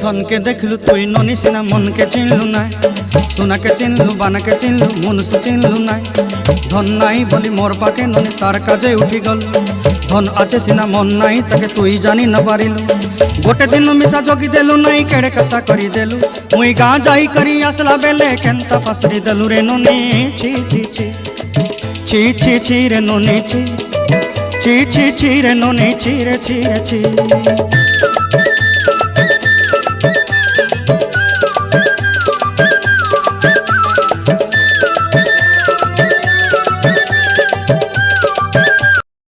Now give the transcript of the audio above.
धन के देखलु तुई ननी सिना मन के चिन्हलु ना, सोना के चिन्हलु बाना के चिन्हलु मनुष्य चिन्हलु ना। धन नाई बोली मोर पाके ननी तार काजे उठी गल, धन आछे सिना मन नाई ताके तुई जानी न पारिलु। गोटे दिन मिसा जगी देलु नाई केड़े कथा करी देलु, मुई गाँ जाई करी आसला बेले केंता पासरी देलु रे ननी। छी छी छी छी छी छी रे ननी छी छी छी छी रे ननी छी रे छी रे छी।